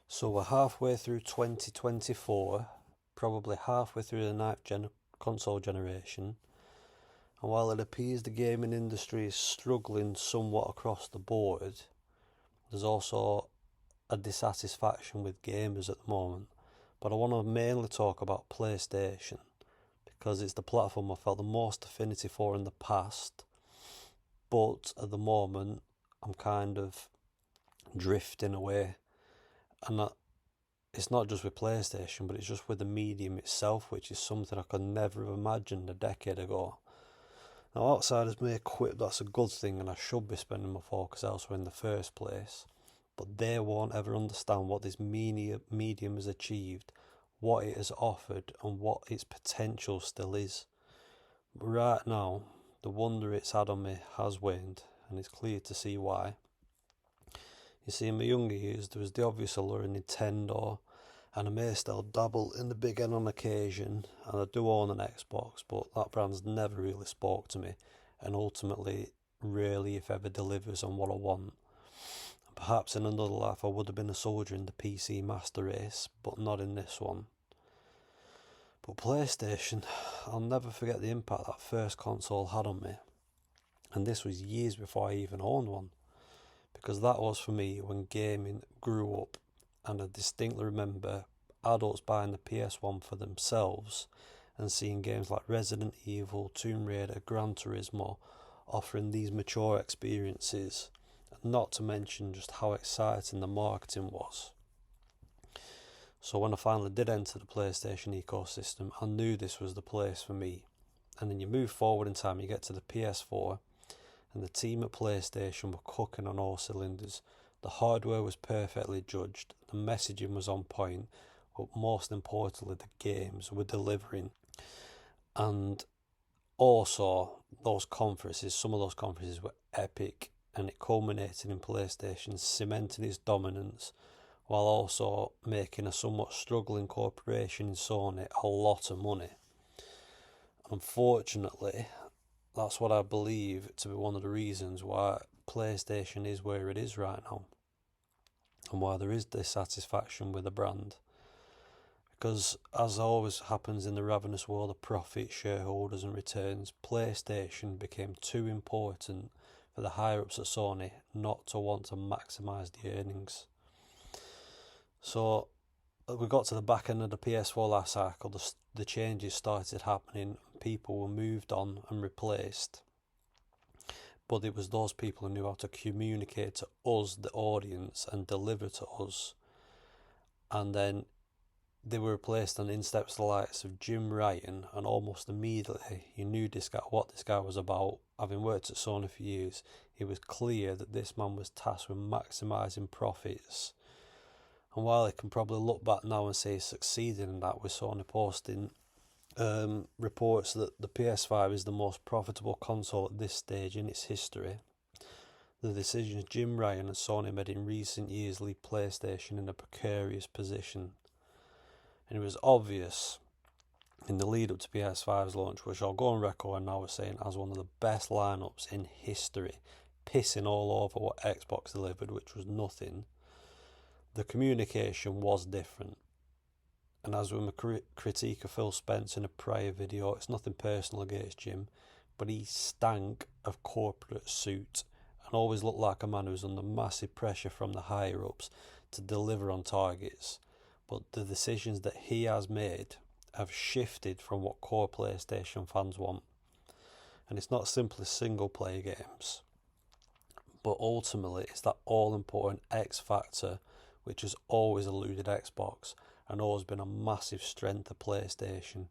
So we're halfway through 2024, probably halfway through the console generation, and while it appears the gaming industry is struggling somewhat across the board, there's also a dissatisfaction with gamers at the moment. But I want to mainly talk about PlayStation because it's the platform I felt the most affinity for in the past, but at the moment I'm kind of drifting away, and it's not just with PlayStation, but it's just with the medium itself, which is something I could never have imagined a decade ago. Now, outsiders may quip that's a good thing and I should be spending my focus elsewhere in the first place, but they won't ever understand what this medium has achieved, what it has offered, and what its potential still is. But right now, the wonder it's had on me has waned, and it's clear to see why. You see, in my younger years, there was the obvious allure of Nintendo, and I may still dabble in the big end on occasion, and I do own an Xbox, but that brand's never really spoke to me, and ultimately rarely, if ever, delivers on what I want. Perhaps in another life I would have been a soldier in the PC master race, but not in this one. But PlayStation, I'll never forget the impact that first console had on me, and this was years before I even owned one, because that was for me when gaming grew up, and I distinctly remember adults buying the PS1 for themselves and seeing games like Resident Evil, Tomb Raider, Gran Turismo offering these mature experiences, not to mention just how exciting the marketing was. So when I finally did enter the PlayStation ecosystem, I knew this was the place for me. And then you move forward in time, you get to the PS4, and the team at PlayStation were cooking on all cylinders. The hardware was perfectly judged, the messaging was on point, but most importantly, the games were delivering. And also, some of those conferences were epic, and it culminated in PlayStation cementing its dominance while also making a somewhat struggling corporation in Sony a lot of money. Unfortunately, that's what I believe to be one of the reasons why PlayStation is where it is right now, and why there is dissatisfaction with the brand. Because, as always happens in the ravenous world of profit, shareholders, and returns, PlayStation became too important for the higher ups at Sony not to want to maximise the earnings. So we got to the back end of the PS4 last cycle, the changes started happening, people were moved on and replaced. But it was those people who knew how to communicate to us, the audience, and deliver to us. And then they were replaced, and in steps the likes of Jim Ryan, and almost immediately you knew what this guy was about. Having worked at Sony for years, it was clear that this man was tasked with maximising profits. And while I can probably look back now and say he's succeeded in that, with Sony posting reports that the PS5 is the most profitable console at this stage in its history, the decisions Jim Ryan and Sony made in recent years leave PlayStation in a precarious position. And it was obvious in the lead up to PS5's launch, which I'll go on record now as saying as one of the best lineups in history, pissing all over what Xbox delivered, which was nothing. The communication was different. And as with my critique of Phil Spencer in a prior video, it's nothing personal against Jim, but he stank of corporate suit and always looked like a man who was under massive pressure from the higher ups to deliver on targets. But the decisions that he has made have shifted from what core PlayStation fans want. And it's not simply single player games, but ultimately it's that all important X factor which has always eluded Xbox and always been a massive strength of PlayStation.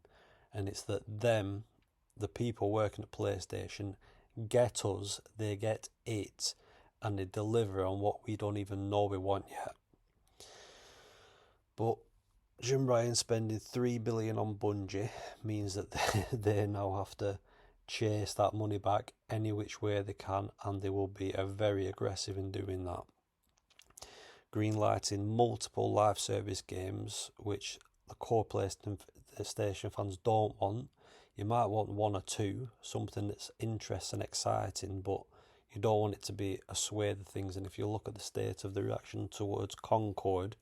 And it's that the people working at PlayStation, get us, they get it, and they deliver on what we don't even know we want yet. But Jim Ryan spending $3 billion on Bungie means that they now have to chase that money back any which way they can, and they will be very aggressive in doing that. Greenlighting multiple live service games, which the core PlayStation fans don't want. You might want one or two, something that's interesting, exciting, but you don't want it to be a swathe of things. And if you look at the state of the reaction towards Concord,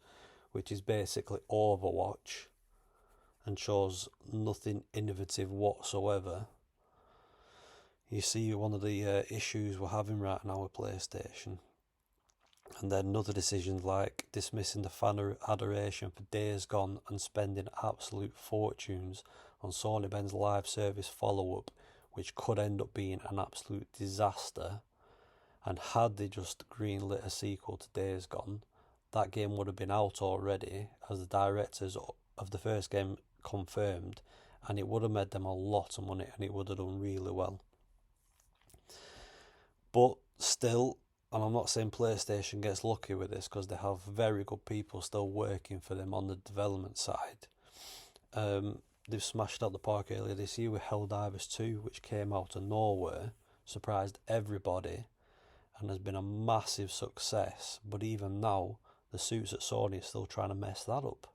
which is basically Overwatch and shows nothing innovative whatsoever. You see one of the issues we're having right now with PlayStation. And then other decisions like dismissing the fan adoration for Days Gone and spending absolute fortunes on Sony Ben's live service follow-up, which could end up being an absolute disaster. And had they just greenlit a sequel to Days Gone, that game would have been out already, as the directors of the first game confirmed, and it would have made them a lot of money and it would have done really well. But still, and I'm not saying PlayStation gets lucky with this, because they have very good people still working for them on the development side. They've smashed out the park earlier this year with Helldivers 2, which came out of nowhere, surprised everybody, and has been a massive success. But even now, the suits at Sony are still trying to mess that up,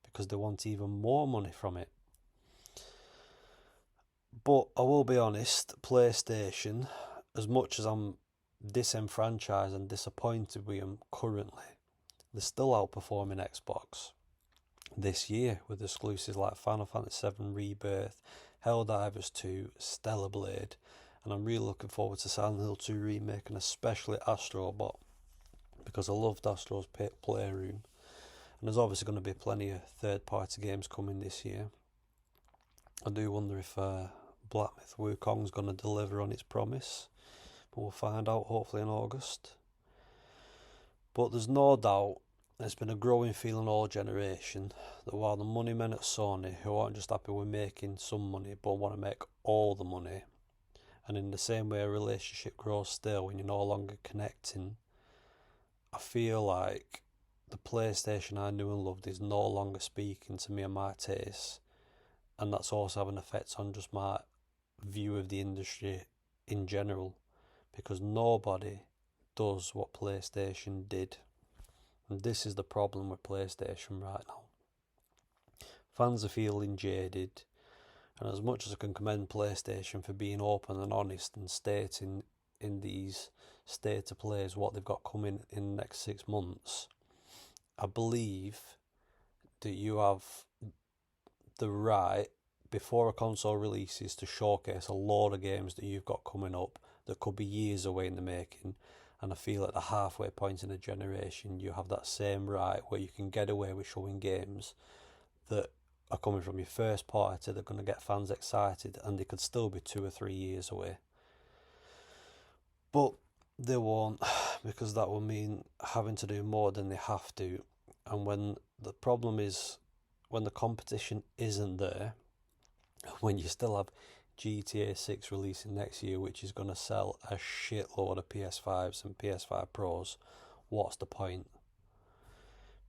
because they want even more money from it. But I will be honest, PlayStation, as much as I'm disenfranchised and disappointed with them currently, they're still outperforming Xbox this year with exclusives like Final Fantasy VII Rebirth, Helldivers 2, Stellar Blade, and I'm really looking forward to Silent Hill 2 Remake, and especially Astrobot, because I loved Astro's Playroom. And there's obviously going to be plenty of third-party games coming this year. I do wonder if Black Myth Wukong's going to deliver on its promise. But we'll find out hopefully in August. But there's no doubt there's been a growing feeling all generation that while the money men at Sony, who aren't just happy with making some money but want to make all the money, and in the same way a relationship grows stale when you're no longer connecting, I feel like the PlayStation I knew and loved is no longer speaking to me and my tastes, and that's also having effects on just my view of the industry in general, because nobody does what PlayStation did. And this is the problem with PlayStation right now. Fans are feeling jaded, and as much as I can commend PlayStation for being open and honest and stating in these state of plays what they've got coming in the next 6 months, I believe that you have the right, before a console releases, to showcase a load of games that you've got coming up that could be years away in the making. And I feel at the halfway point in a generation, you have that same right where you can get away with showing games that are coming from your first party that are going to get fans excited, and they could still be 2 or 3 years away. But they won't, because that will mean having to do more than they have to. And when the problem is, when the competition isn't there, when you still have GTA 6 releasing next year, which is going to sell a shitload of PS5s and PS5 Pros, what's the point?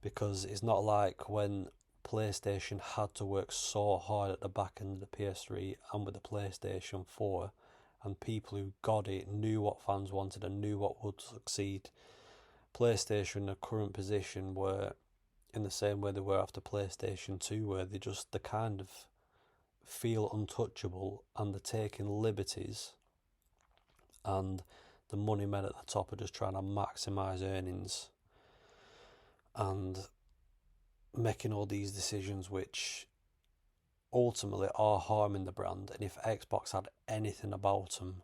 Because it's not like when PlayStation had to work so hard at the back end of the PS3 and with the PlayStation 4, and people who got it knew what fans wanted and knew what would succeed. PlayStation in a current position where, in the same way they were after PlayStation 2, where they kind of feel untouchable and they're taking liberties, and the money men at the top are just trying to maximise earnings and making all these decisions which ultimately are harming the brand. And if Xbox had anything about them,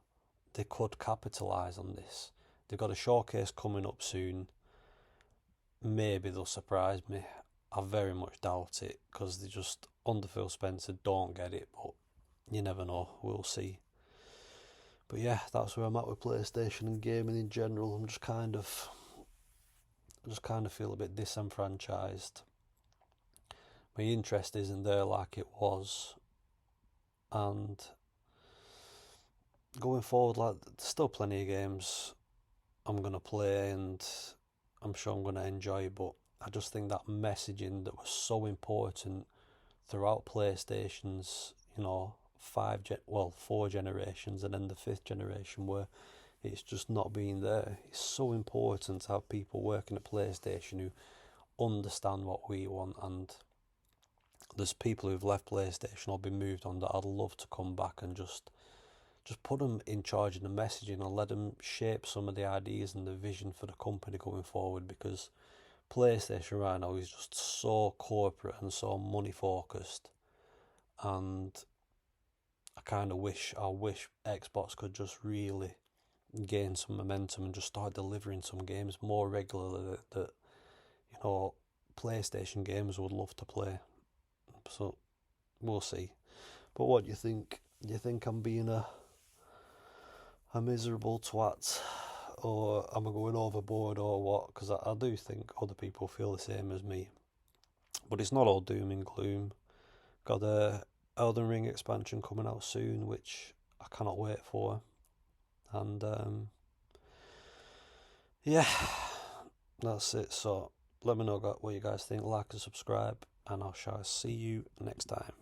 they could capitalise on this. They've got a showcase coming up soon. Maybe they'll surprise me. I very much doubt it, because they just, under Phil Spencer, don't get it, but you never know, we'll see. But yeah, that's where I'm at with PlayStation and gaming in general. I just kind of feel a bit disenfranchised. My interest isn't there like it was, and going forward, like, there's still plenty of games I'm going to play and I'm sure I'm going to enjoy, but I just think that messaging that was so important throughout PlayStation's, 4 generations, and then the 5th generation, where it's just not being there. It's so important to have people working at PlayStation who understand what we want, and there's people who've left PlayStation or been moved on that I'd love to come back and just put them in charge of the messaging and let them shape some of the ideas and the vision for the company going forward, because PlayStation right now is just so corporate and so money focused, and I wish Xbox could just really gain some momentum and just start delivering some games more regularly that PlayStation games would love to play. So we'll see. But what do you think? Do you think I'm being a miserable twat, or am I going overboard, or what? Because I do think other people feel the same as me. But it's not all doom and gloom. Got a Elden Ring expansion coming out soon, which I cannot wait for. And yeah, that's it. So let me know what you guys think. Like and subscribe, and I shall see you next time.